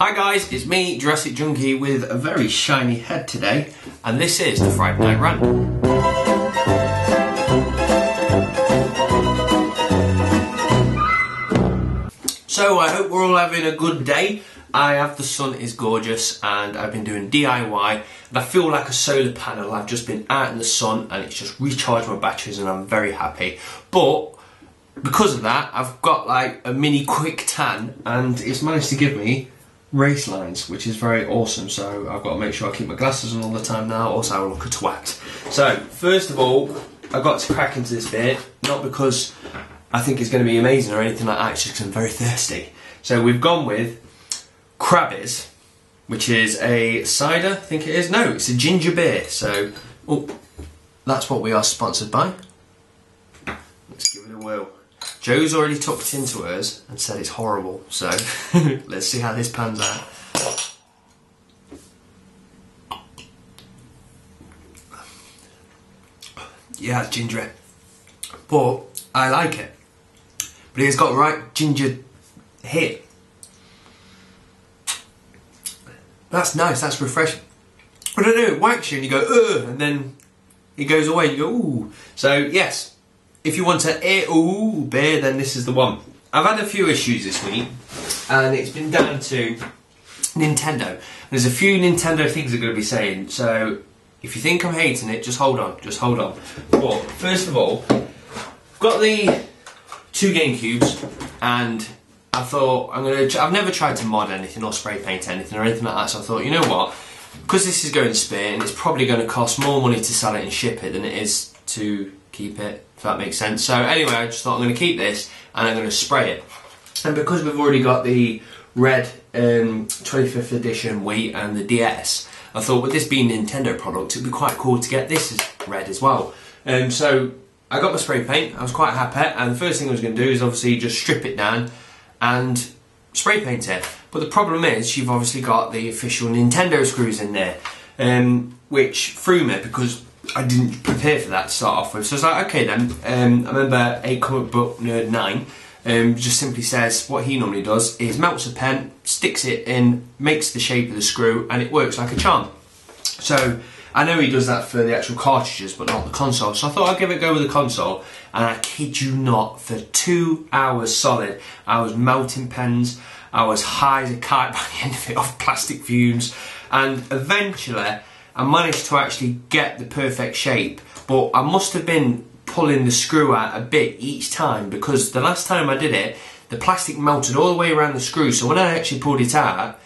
Hi guys, it's me, Jurassic Junkie, with a very shiny head today, and this is the Friday Night Rant. So I hope we're all having a good day. The sun is gorgeous, and I've been doing DIY, and I feel like a solar panel. I've just been out in the sun, and it's just recharged my batteries, and I'm very happy. But because of that, I've got like a mini quick tan, and it's managed to give me race lines, which is very awesome. So I've got to make sure I keep my glasses on all the time now, also I will look a twat. So first of all, I got to crack into this bit, not because I think it's going to be amazing or anything like that, it's just because I'm very thirsty. So we've gone with Krabby's, which is a cider, I think it is. No, it's a ginger beer. So that's what we are sponsored by. Let's give it a whirl. Joe's already tucked into hers and said it's horrible, so let's see how this pans out. Yeah, it's gingery, but I like it. But it's got the right ginger hit. That's nice, that's refreshing. I don't know, it whacks you and you go, ugh, and then it goes away and you go, ooh. So yes. If you want a beer, then this is the one. I've had a few issues this week, and it's been down to Nintendo. There's a few Nintendo things I'm going to be saying, so if you think I'm hating it, just hold on, just hold on. But first of all, I've got the two GameCubes, and I thought I've never tried to mod anything or spray paint anything or anything like that, so I thought, you know what, because this is going to spare, and it's probably going to cost more money to sell it and ship it than it is to keep it, if that makes sense. So anyway, I just thought I'm going to keep this and I'm going to spray it. And because we've already got the red 25th edition Wii and the DS, I thought with this being Nintendo product, it'd be quite cool to get this as red as well. So I got my spray paint, I was quite happy, and the first thing I was going to do is obviously just strip it down and spray paint it. But the problem is, you've obviously got the official Nintendo screws in there, which threw me because I didn't prepare for that to start off with. So I was like, okay then, I remember a comic book nerd 9 just simply says what he normally does is melts a pen, sticks it in, makes the shape of the screw, and it works like a charm. So I know he does that for the actual cartridges but not the console, so I thought I'd give it a go with the console, and I kid you not, for 2 hours solid I was melting pens, I was high as a kite by the end of it off plastic fumes, and eventually I managed to actually get the perfect shape, but I must have been pulling the screw out a bit each time, because the last time I did it, the plastic melted all the way around the screw, so when I actually pulled it out,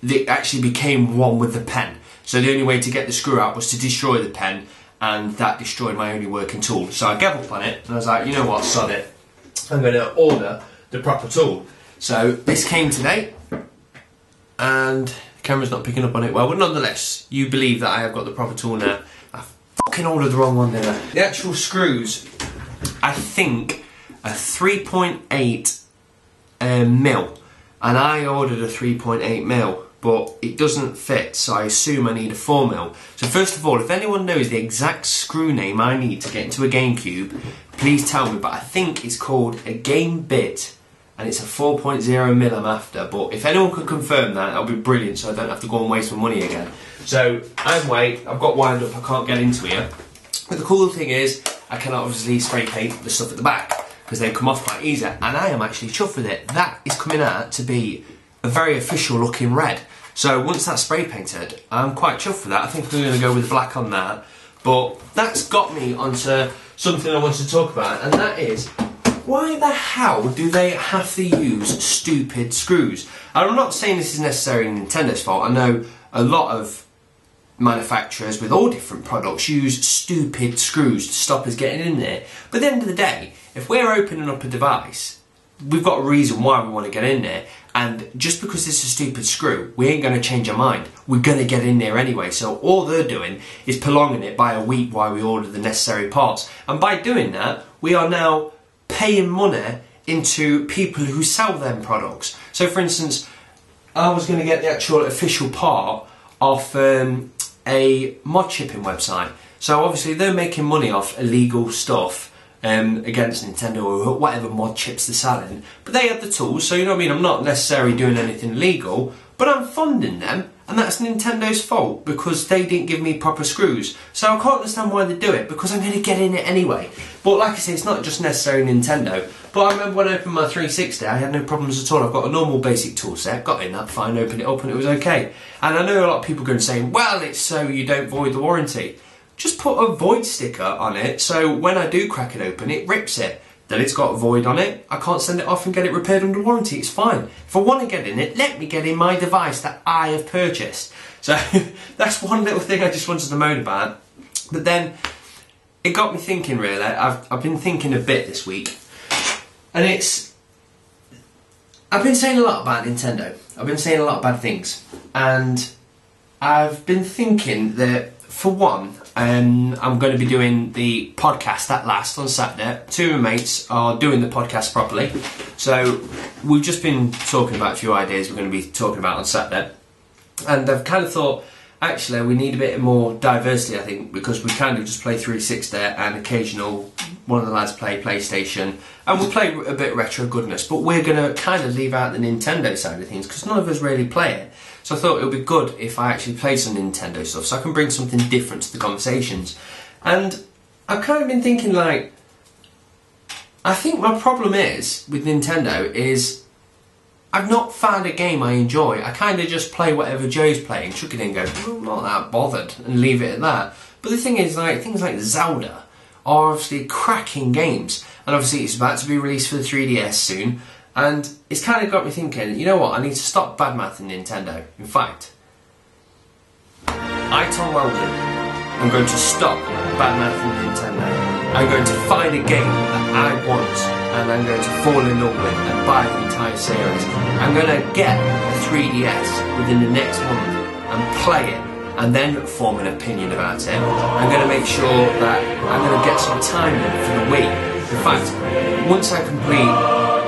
it actually became one with the pen. So the only way to get the screw out was to destroy the pen, and that destroyed my only working tool. So I gave up on it, and I was like, you know what, sod it, I'm going to order the proper tool. So this came today, and camera's not picking up on it well, but nonetheless, you believe that I have got the proper tool now. I fucking ordered the wrong one, didn't I? The actual screws, I think, are 3.8 mil, and I ordered a 3.8 mil, but it doesn't fit, so I assume I need a 4 mil. So first of all, if anyone knows the exact screw name I need to get into a GameCube, please tell me, but I think it's called a Game Bit, and it's a 4.0 mil I'm after, but if anyone could confirm that, that'll be brilliant, so I don't have to go and waste my money again. So, I've got wind up, I can't get into here. But the cool thing is, I can obviously spray paint the stuff at the back, because they come off quite easy, and I am actually chuffed with it. That is coming out to be a very official looking red. So once that's spray painted, I'm quite chuffed with that. I think I'm going to go with black on that. But that's got me onto something I wanted to talk about, and that is, why the hell do they have to use stupid screws? And I'm not saying this is necessarily Nintendo's fault. I know a lot of manufacturers with all different products use stupid screws to stop us getting in there. But at the end of the day, if we're opening up a device, we've got a reason why we want to get in there. And just because it's a stupid screw, we ain't going to change our mind. We're going to get in there anyway. So all they're doing is prolonging it by a week while we order the necessary parts. And by doing that, we are now paying money into people who sell them products. So for instance, I was going to get the actual official part off a mod chipping website. So obviously they're making money off illegal stuff against Nintendo or whatever mod chips they're selling. But they have the tools, so you know what I mean, I'm not necessarily doing anything illegal, but I'm funding them, and that's Nintendo's fault because they didn't give me proper screws. So I can't understand why they do it, because I'm going to get in it anyway. But like I say, it's not just necessarily Nintendo. But I remember when I opened my 360, I had no problems at all. I've got a normal basic tool set, got in that fine, opened it up and it was okay. And I know a lot of people are going to say, well, it's so you don't void the warranty. Just put a void sticker on it, so when I do crack it open, it rips it. Then it's got a void on it, I can't send it off and get it repaired under warranty, it's fine. If I want to get in it, let me get in my device that I have purchased. So that's one little thing I just wanted to moan about. But then it got me thinking really, I've been thinking a bit this week. And I've been saying a lot about Nintendo. I've been saying a lot of bad things. And I've been thinking that, for one, I'm going to be doing the podcast at last on Saturday. Two of my mates are doing the podcast properly. So we've just been talking about a few ideas we're going to be talking about on Saturday. And I've kind of thought, actually, we need a bit more diversity, I think, because we kind of just play 360 and occasional one of the lads play PlayStation. And we play a bit retro goodness, but we're going to kind of leave out the Nintendo side of things because none of us really play it. So I thought it would be good if I actually played some Nintendo stuff so I can bring something different to the conversations. And I've kind of been thinking, like, I think my problem is with Nintendo is I've not found a game I enjoy. I kind of just play whatever Joe's playing, chuck it in and go, I'm not that bothered, and leave it at that. But the thing is, like, things like Zelda are obviously cracking games. And obviously it's about to be released for the 3DS soon. And it's kind of got me thinking, you know what, I need to stop badmouthing Nintendo. In fact, Tom Weldon, I'm going to stop badmouthing Nintendo. I'm going to find a game that I want and I'm going to fall in love with and buy the entire series. I'm going to get a 3DS within the next month and play it and then form an opinion about it. I'm going to make sure that I'm going to get some time in for the Wii. In fact, once I complete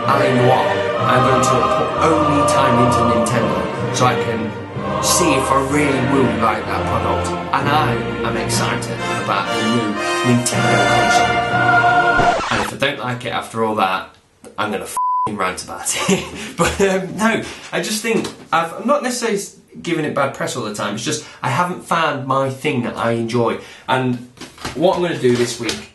Alley Noir, I'm going to put only time into Nintendo so I can see if I really will like that product. And I am excited about the new Nintendo console. And if I don't like it after all that, I'm going to f***ing rant about it. But no, I just think, I'm not necessarily giving it bad press all the time, it's just I haven't found my thing that I enjoy. And what I'm going to do this week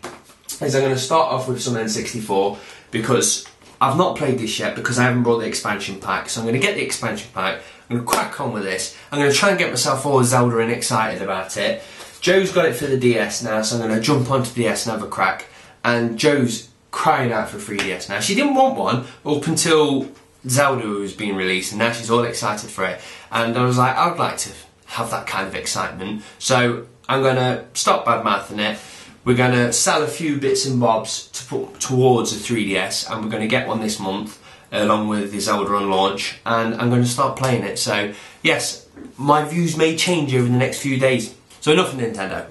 is I'm going to start off with some N64 because I've not played this yet because I haven't brought the expansion pack. So I'm going to get the expansion pack, I'm going to crack on with this, I'm going to try and get myself all Zelda and excited about it. Joe's got it for the DS now, so I'm going to jump onto the DS and have a crack. And Joe's crying out for 3DS now. She didn't want one up until Zelda was being released, and now she's all excited for it. And I was like, I'd like to have that kind of excitement. So I'm going to stop badmouthing it. We're going to sell a few bits and bobs to put towards a 3DS, and we're going to get one this month along with the Zelda on launch, and I'm going to start playing it. So yes, my views may change over the next few days. So enough of Nintendo.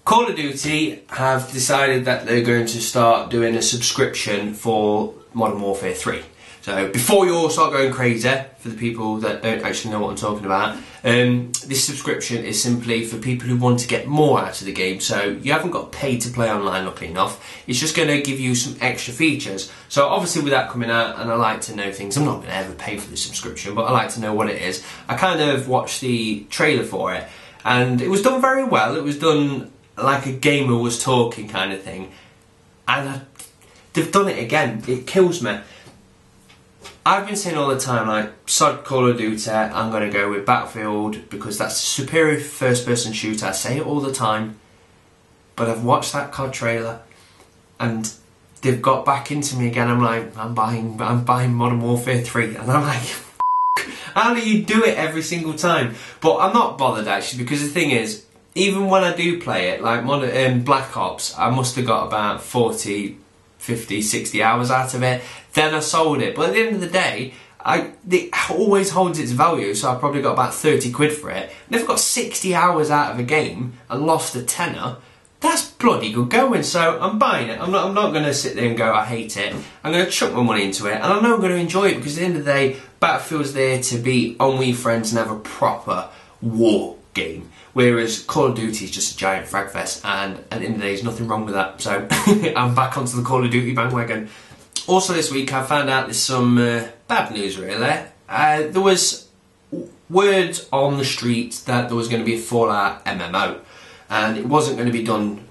Call of Duty have decided that they're going to start doing a subscription for Modern Warfare 3. So before you all start going crazy, for the people that don't actually know what I'm talking about, this subscription is simply for people who want to get more out of the game. So you haven't got paid to play online, luckily enough. It's just going to give you some extra features. So obviously with that coming out, and I like to know things, I'm not going to ever pay for the subscription, but I like to know what it is. I kind of watched the trailer for it, and it was done very well. It was done like a gamer was talking kind of thing. And they've done it again. It kills me. I've been saying all the time, like, sod Call of Duty, I'm going to go with Battlefield because that's a superior first-person shooter. I say it all the time, but I've watched that COD trailer and they've got back into me again. I'm like, I'm buying Modern Warfare 3, and I'm like, how do you do it every single time? But I'm not bothered actually, because the thing is, even when I do play it, like Black Ops, I must have got about 40, 50, 60 hours out of it. Then I sold it. But at the end of the day, it always holds its value, so I probably got about 30 quid for it. And if I got 60 hours out of a game and lost a tenner, that's bloody good going. So I'm buying it. I'm not going to sit there and go, I hate it. I'm going to chuck my money into it, and I know I'm going to enjoy it, because at the end of the day, Battlefield's there to be on with friends and have a proper war game. Whereas Call of Duty is just a giant frag fest, and at the end of the day, there's nothing wrong with that. So I'm back onto the Call of Duty bandwagon. Also this week I found out there's some bad news really. there was word on the street that there was going to be a Fallout MMO, and it wasn't going to be done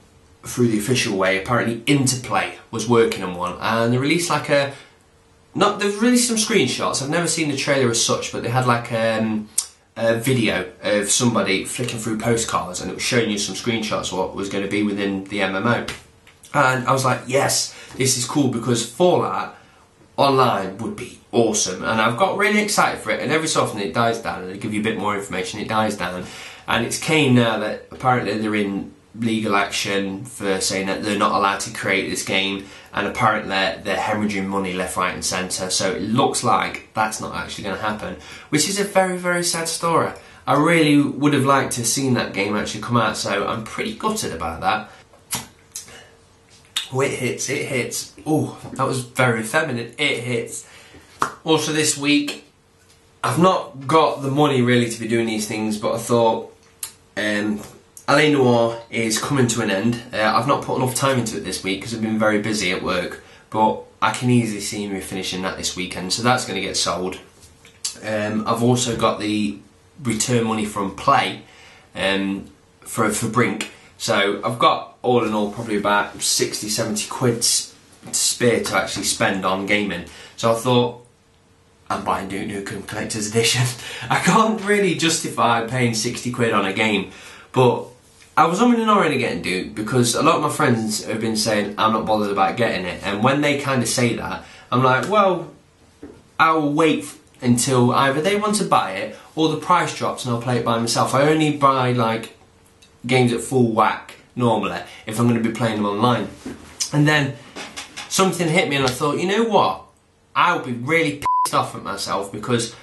through the official way. Apparently Interplay was working on one, and they released like they've released some screenshots. I've never seen the trailer as such, but they had like a video of somebody flicking through postcards, and it was showing you some screenshots of what was going to be within the MMO. And I was like, yes, this is cool, because Fallout Online would be awesome. And I've got really excited for it, and every so often it dies down, and they give you a bit more information, it dies down. And it's came now that apparently they're in legal action for saying that they're not allowed to create this game, and apparently they're hemorrhaging money left, right and centre. So it looks like that's not actually going to happen, which is a very, very sad story. I really would have liked to have seen that game actually come out, so I'm pretty gutted about that. Oh, it hits, it hits. Oh, that was very feminine. It hits. Also this week, I've not got the money really to be doing these things, but I thought LA Noire is coming to an end. I've not put enough time into it this week because I've been very busy at work, but I can easily see me finishing that this weekend, so that's going to get sold. I've also got the return money from Play for Brink, so I've got all in all probably about 60-70 quid spare to actually spend on gaming. So I thought, I'm buying Duke Nukem Collector's Edition. I can't really justify paying 60 quid on a game, but I was umming and ahhing getting Duke because a lot of my friends have been saying I'm not bothered about getting it, and when they kind of say that, I'm like, well, I'll wait until either they want to buy it or the price drops and I'll play it by myself. I only buy like games at full whack normally if I'm going to be playing them online. And then something hit me and I thought, you know what, I'll be really pissed off at myself because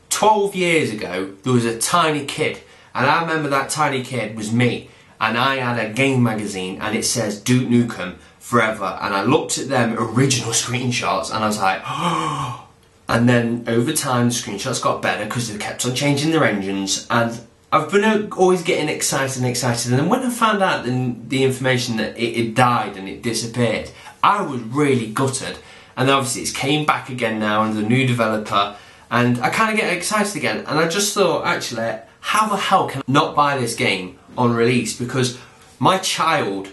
12 years ago there was a tiny kid, and I remember that tiny kid was me, and I had a game magazine and it says Duke Nukem Forever, and I looked at them original screenshots and I was like, oh. And then over time the screenshots got better because they kept on changing their engines, and I've been always getting excited and excited, and then when I found out the information that it had died and it disappeared, I was really gutted. And obviously it's came back again now under the new developer, and I kind of get excited again, and I just thought, actually, how the hell can I not buy this game on release? Because my child,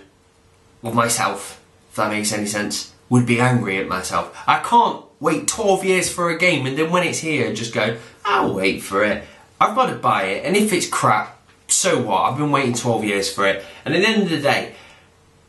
or myself, if that makes any sense, would be angry at myself. I can't wait 12 years for a game and then when it's here just go, I'll wait for it. I've got to buy it, and if it's crap, so what? I've been waiting 12 years for it. And at the end of the day,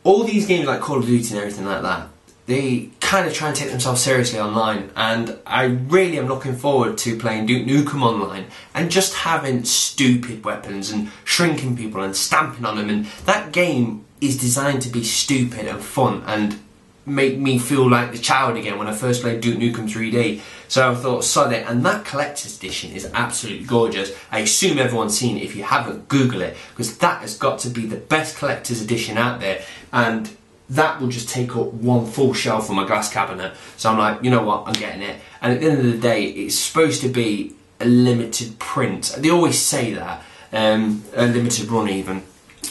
all these games like Call of Duty and everything like that, they kind of try and take themselves seriously online, and I really am looking forward to playing Duke Nukem Online and just having stupid weapons and shrinking people and stamping on them, and that game is designed to be stupid and fun and make me feel like the child again when I first played Duke Nukem 3D. So I thought, sod it, and that collector's edition is absolutely gorgeous. I assume everyone's seen it. If you haven't, Google it, because that has got to be the best collector's edition out there, and that will just take up one full shelf of my glass cabinet. So I'm like, you know what, I'm getting it. And at the end of the day, it's supposed to be a limited print. They always say that, a limited run even.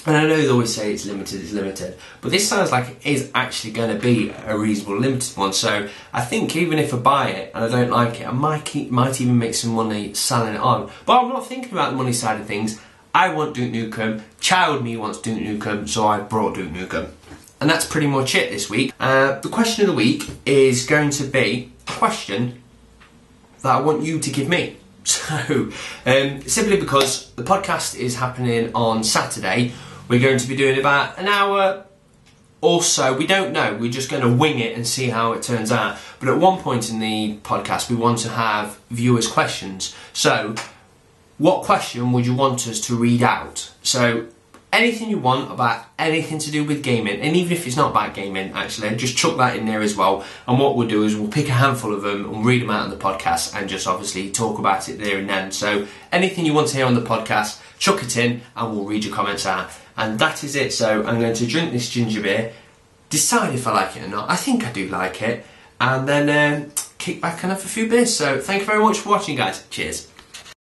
And I know they always say it's limited, but this sounds like it is actually going to be a reasonable limited one. So I think even if I buy it and I don't like it, I might even make some money selling it on. But I'm not thinking about the money side of things. I want Duke Nukem, child me wants Duke Nukem, so I brought Duke Nukem. And that's pretty much it this week. The question of the week is going to be a question that I want you to give me. So, simply because the podcast is happening on Saturday, we're going to be doing about an hour or so. We don't know, we're just going to wing it and see how it turns out. But at one point in the podcast, we want to have viewers' questions. So, what question would you want us to read out? So, anything you want about anything to do with gaming, and even if it's not about gaming, actually, just chuck that in there as well. And what we'll do is we'll pick a handful of them and read them out on the podcast and just obviously talk about it there and then. So anything you want to hear on the podcast, chuck it in and we'll read your comments out. And that is it. So I'm going to drink this ginger beer, decide if I like it or not. I think I do like it. And then kick back and have a few beers. So thank you very much for watching, guys. Cheers.